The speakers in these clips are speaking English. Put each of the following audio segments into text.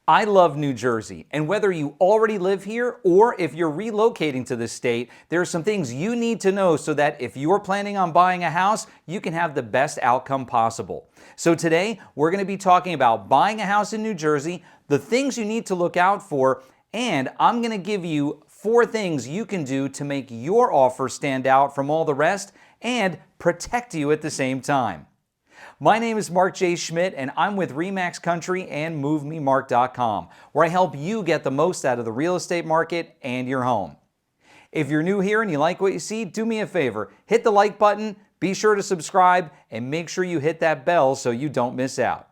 I love New Jersey, and whether you already live here or if you're relocating to the state, there are some things you need to know so that if you're planning on buying a house, you can have the best outcome possible. So today, we're going to be talking about buying a house in New Jersey, the things you need to look out for, and I'm going to give you 4 things you can do to make your offer stand out from all the rest and protect you at the same time. My name is Mark J. Schmidt, and I'm with RE/MAX Country and MoveMeMark.com, where I help you get the most out of the real estate market and your home. If you're new here and you like what you see, do me a favor, hit the like button, be sure to subscribe, and make sure you hit that bell so you don't miss out.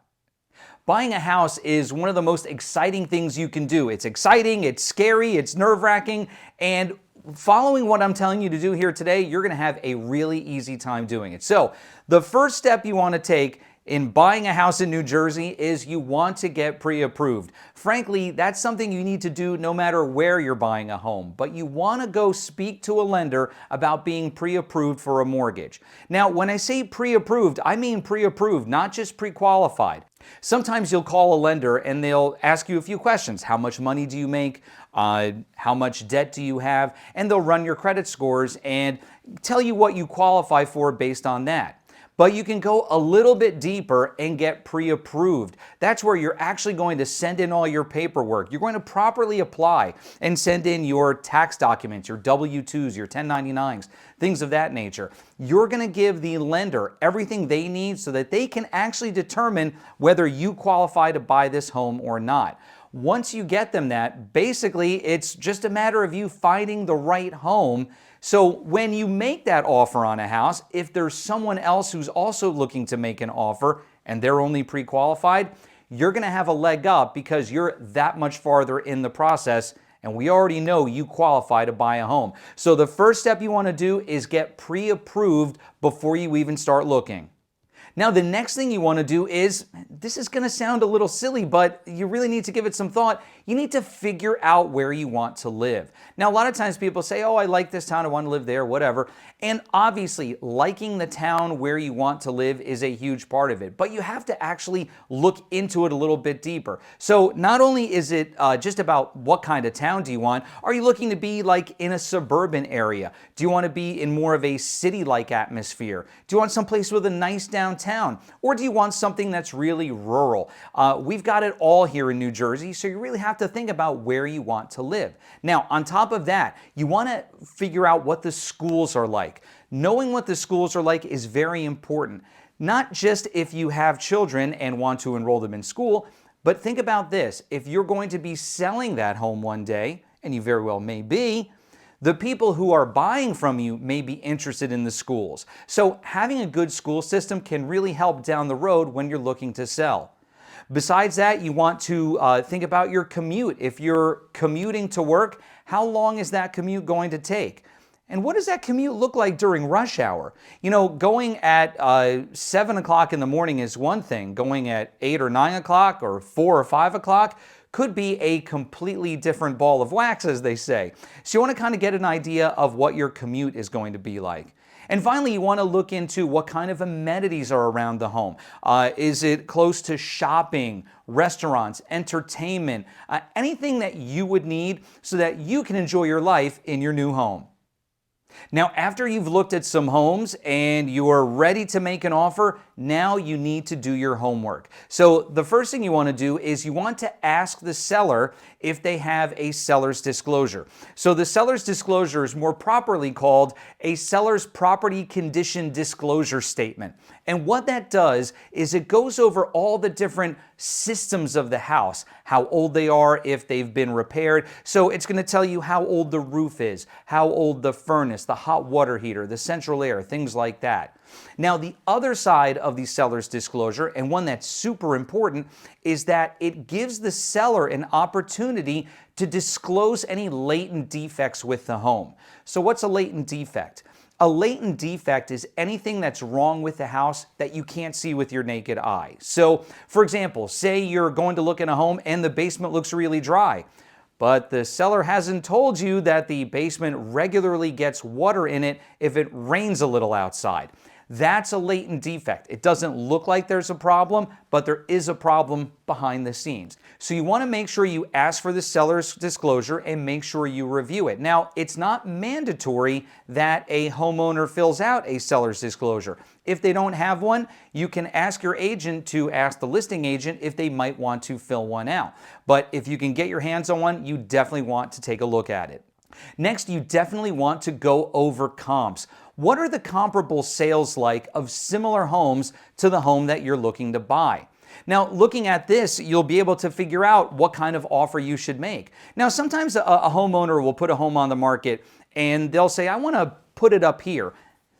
Buying a house is one of the most exciting things you can do. It's exciting, it's scary, it's nerve-wracking, and following what I'm telling you to do here today, you're going to have a really easy time doing it. So the first step you want to take in buying a house in New Jersey is you want to get pre-approved. Frankly, that's something you need to do no matter where you're buying a home, but you want to go speak to a lender about being pre-approved for a mortgage. Now, when I say pre-approved, I mean pre-approved, not just pre-qualified. Sometimes you'll call a lender and they'll ask you a few questions. How much money do you make? How much debt do you have? And they'll run your credit scores and tell you what you qualify for based on that. But you can go a little bit deeper and get pre-approved. That's where you're actually going to send in all your paperwork. You're going to properly apply and send in your tax documents, your W-2s, your 1099s, things of that nature. You're going to give the lender everything they need so that they can actually determine whether you qualify to buy this home or not. Once you get them that, basically it's just a matter of you finding the right home. So when you make that offer on a house, if there's someone else who's also looking to make an offer and they're only pre-qualified, you're going to have a leg up because you're that much farther in the process and we already know you qualify to buy a home. So the first step you want to do is get pre-approved before you even start looking. Now, the next thing you want to do is, this is going to sound a little silly, but you really need to give it some thought. You need to figure out where you want to live. Now, a lot of times people say, oh, I like this town, I want to live there, whatever. And obviously, liking the town where you want to live is a huge part of it, but you have to actually look into it a little bit deeper. So not only is it just about what kind of town do you want, are you looking to be like in a suburban area? Do you want to be in more of a city-like atmosphere? Do you want someplace with a nice downtown? Or do you want something that's really rural? We've got it all here in New Jersey, so you really have to think about where you want to live. Now, on top of that, you want to figure out what the schools are like. Knowing what the schools are like is very important. Not just if you have children and want to enroll them in school, but think about this. If you're going to be selling that home one day, and you very well may be, the people who are buying from you may be interested in the schools. So having a good school system can really help down the road when you're looking to sell. Besides that, you want to think about your commute. If you're commuting to work, how long is that commute going to take? And what does that commute look like during rush hour? You know, going at 7 o'clock in the morning is one thing. Going at 8 or 9 o'clock or 4 or 5 o'clock could be a completely different ball of wax, as they say. So you want to kind of get an idea of what your commute is going to be like. And finally, you want to look into what kind of amenities are around the home. Is it close to shopping, restaurants, entertainment, anything that you would need so that you can enjoy your life in your new home? Now, after you've looked at some homes and you are ready to make an offer, now you need to do your homework. So the first thing you want to do is you want to ask the seller if they have a seller's disclosure. So the seller's disclosure is more properly called a seller's property condition disclosure statement. And what that does is it goes over all the different systems of the house, how old they are, if they've been repaired. So it's going to tell you how old the roof is, how old the furnace, the hot water heater, the central air, things like that. Now, the other side of the seller's disclosure, and one that's super important, is that it gives the seller an opportunity to disclose any latent defects with the home. So what's a latent defect? A latent defect is anything that's wrong with the house that you can't see with your naked eye. So, for example, say you're going to look in a home and the basement looks really dry, but the seller hasn't told you that the basement regularly gets water in it if it rains a little outside. That's a latent defect. It doesn't look like there's a problem, but there is a problem behind the scenes. So you want to make sure you ask for the seller's disclosure and make sure you review it. Now, it's not mandatory that a homeowner fills out a seller's disclosure. If they don't have one, you can ask your agent to ask the listing agent if they might want to fill one out. But if you can get your hands on one, you definitely want to take a look at it. Next, you definitely want to go over comps. What are the comparable sales like of similar homes to the home that you're looking to buy? Now, looking at this, you'll be able to figure out what kind of offer you should make. Now, sometimes a homeowner will put a home on the market and they'll say, I want to put it up here.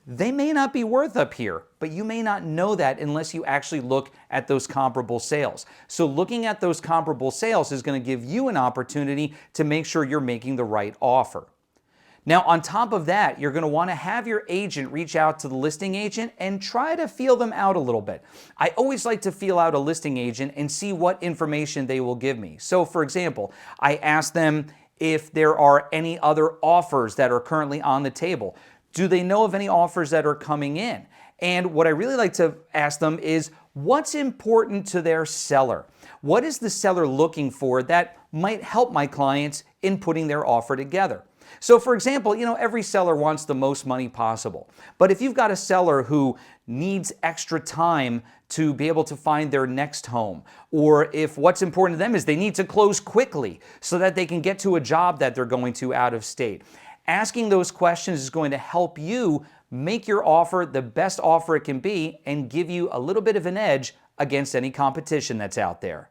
They may not be worth up here, but you may not know that unless you actually look at those comparable sales. So looking at those comparable sales is going to give you an opportunity to make sure you're making the right offer. Now, on top of that, you're going to want to have your agent reach out to the listing agent and try to feel them out a little bit. I always like to feel out a listing agent and see what information they will give me. So, for example, I ask them if there are any other offers that are currently on the table. Do they know of any offers that are coming in? And what I really like to ask them is, what's important to their seller? What is the seller looking for that might help my clients in putting their offer together? So for example, every seller wants the most money possible. But if you've got a seller who needs extra time to be able to find their next home, or if what's important to them is they need to close quickly so that they can get to a job that they're going to out of state, asking those questions is going to help you make your offer the best offer it can be and give you a little bit of an edge against any competition that's out there.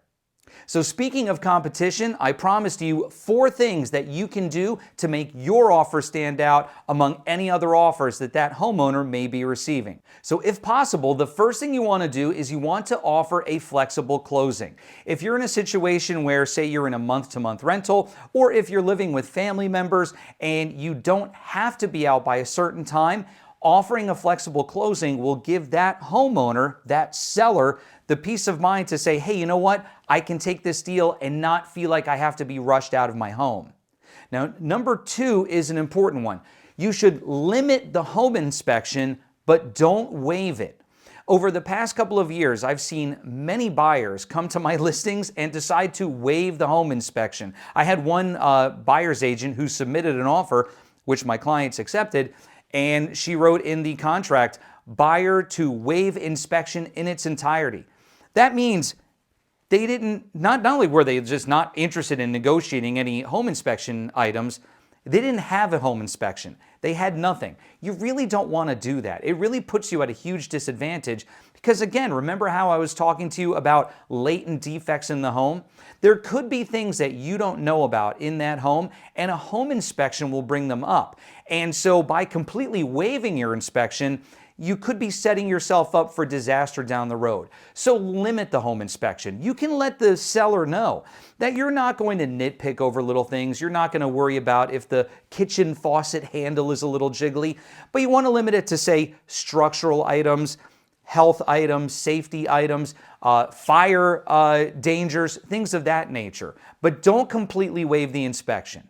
So speaking of competition, I promised you 4 things that you can do to make your offer stand out among any other offers that homeowner may be receiving. So if possible, the first thing you want to do is you want to offer a flexible closing. If you're in a situation where, say, you're in a month-to-month rental, or if you're living with family members and you don't have to be out by a certain time, offering a flexible closing will give that homeowner, that seller, the peace of mind to say, hey, you know what? I can take this deal and not feel like I have to be rushed out of my home. Now, number 2 is an important one. You should limit the home inspection, but don't waive it. Over the past couple of years, I've seen many buyers come to my listings and decide to waive the home inspection. I had one buyer's agent who submitted an offer, which my clients accepted, and she wrote in the contract, buyer to waive inspection in its entirety. That means they not only were they just not interested in negotiating any home inspection items, they didn't have a home inspection. They had nothing. You really don't want to do that. It really puts you at a huge disadvantage because, again, remember how I was talking to you about latent defects in the home? There could be things that you don't know about in that home, and a home inspection will bring them up. And so by completely waiving your inspection, you could be setting yourself up for disaster down the road. So limit the home inspection. You can let the seller know that you're not going to nitpick over little things. You're not going to worry about if the kitchen faucet handle is a little jiggly, but you want to limit it to, say, structural items, health items, safety items, fire dangers, things of that nature. But don't completely waive the inspection.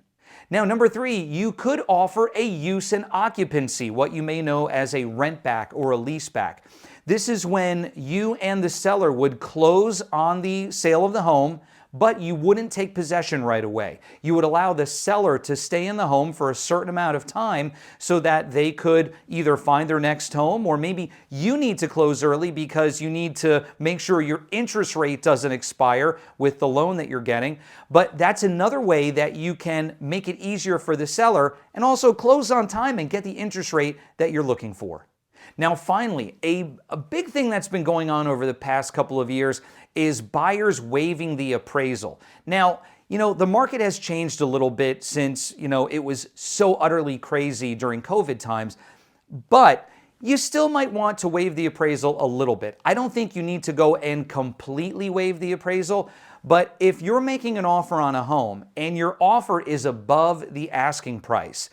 Now, number 3, you could offer a use and occupancy, what you may know as a rent back or a lease back. This is when you and the seller would close on the sale of the home, but you wouldn't take possession right away. You would allow the seller to stay in the home for a certain amount of time so that they could either find their next home, or maybe you need to close early because you need to make sure your interest rate doesn't expire with the loan that you're getting. But that's another way that you can make it easier for the seller and also close on time and get the interest rate that you're looking for. Now, finally, a big thing that's been going on over the past couple of years is buyers waiving the appraisal. Now, the market has changed a little bit since, it was so utterly crazy during COVID times, but you still might want to waive the appraisal a little bit. I don't think you need to go and completely waive the appraisal, but if you're making an offer on a home and your offer is above the asking price,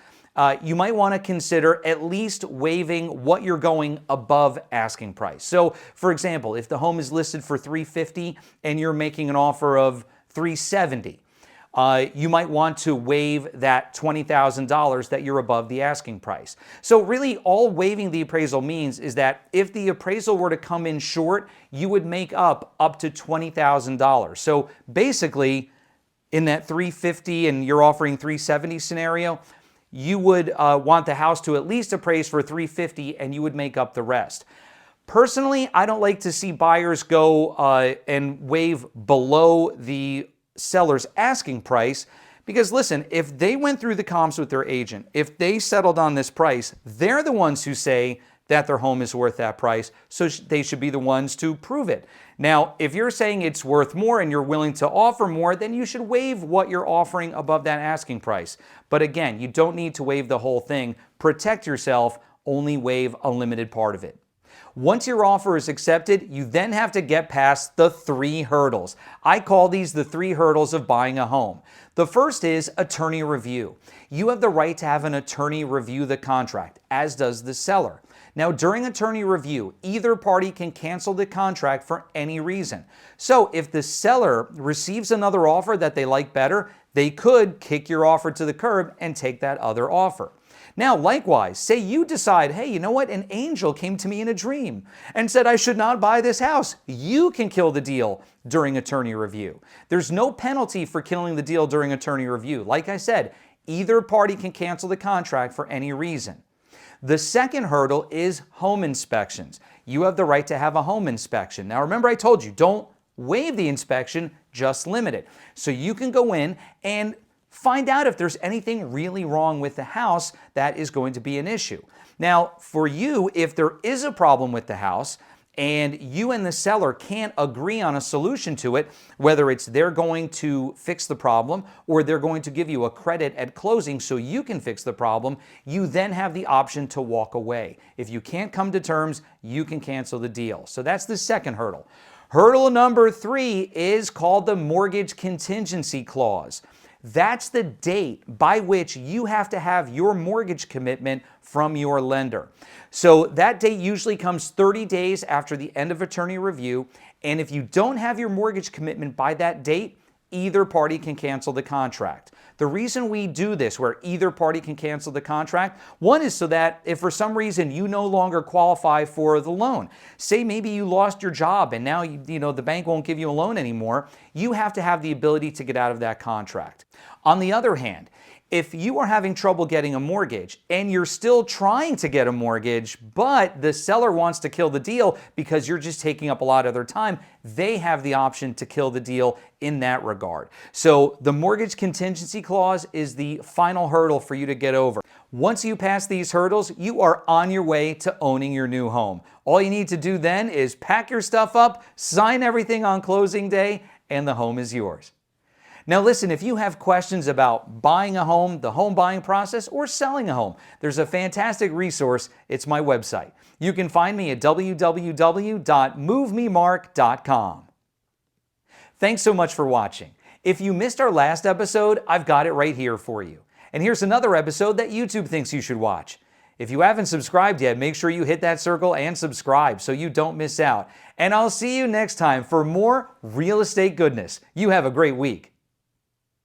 you might want to consider at least waiving what you're going above asking price. So, for example, if the home is listed for $350 and you're making an offer of $370, you might want to waive that $20,000 that you're above the asking price. So really all waiving the appraisal means is that if the appraisal were to come in short, you would make up to $20,000. So basically, in that $350 and you're offering $370 scenario, you would want the house to at least appraise for $350 and you would make up the rest. Personally, I don't like to see buyers go and waive below the seller's asking price because listen, if they went through the comps with their agent, if they settled on this price, they're the ones who say that their home is worth that price, so they should be the ones to prove it. Now, if you're saying it's worth more and you're willing to offer more, then you should waive what you're offering above that asking price. But again, you don't need to waive the whole thing. Protect yourself, only waive a limited part of it. Once your offer is accepted, you then have to get past the 3 hurdles. I call these the 3 hurdles of buying a home. The first is attorney review. You have the right to have an attorney review the contract, as does the seller. Now, during attorney review, either party can cancel the contract for any reason. So if the seller receives another offer that they like better, they could kick your offer to the curb and take that other offer. Now, likewise, say you decide, hey, you know what? An angel came to me in a dream and said I should not buy this house. You can kill the deal during attorney review. There's no penalty for killing the deal during attorney review. Like I said, either party can cancel the contract for any reason. The second hurdle is home inspections. You have the right to have a home inspection. Now, remember I told you, don't waive the inspection, just limit it. So you can go in and find out if there's anything really wrong with the house that is going to be an issue. Now, for you, if there is a problem with the house and you and the seller can't agree on a solution to it, whether it's they're going to fix the problem or they're going to give you a credit at closing so you can fix the problem, you then have the option to walk away. If you can't come to terms, you can cancel the deal. So that's the second hurdle. Hurdle number 3 is called the mortgage contingency clause. That's the date by which you have to have your mortgage commitment from your lender. So that date usually comes 30 days after the end of attorney review, and if you don't have your mortgage commitment by that date, either party can cancel the contract. The reason we do this, where either party can cancel the contract, one is so that if for some reason you no longer qualify for the loan, say maybe you lost your job and now the bank won't give you a loan anymore, you have to have the ability to get out of that contract. On the other hand, if you are having trouble getting a mortgage and you're still trying to get a mortgage, but the seller wants to kill the deal because you're just taking up a lot of their time, they have the option to kill the deal in that regard. So the mortgage contingency clause is the final hurdle for you to get over. Once you pass these hurdles, you are on your way to owning your new home. All you need to do then is pack your stuff up, sign everything on closing day, and the home is yours. Now listen, if you have questions about buying a home, the home buying process, or selling a home, there's a fantastic resource. It's my website. You can find me at www.MoveMeMark.com. Thanks so much for watching. If you missed our last episode, I've got it right here for you. And here's another episode that YouTube thinks you should watch. If you haven't subscribed yet, make sure you hit that circle and subscribe so you don't miss out. And I'll see you next time for more real estate goodness. You have a great week.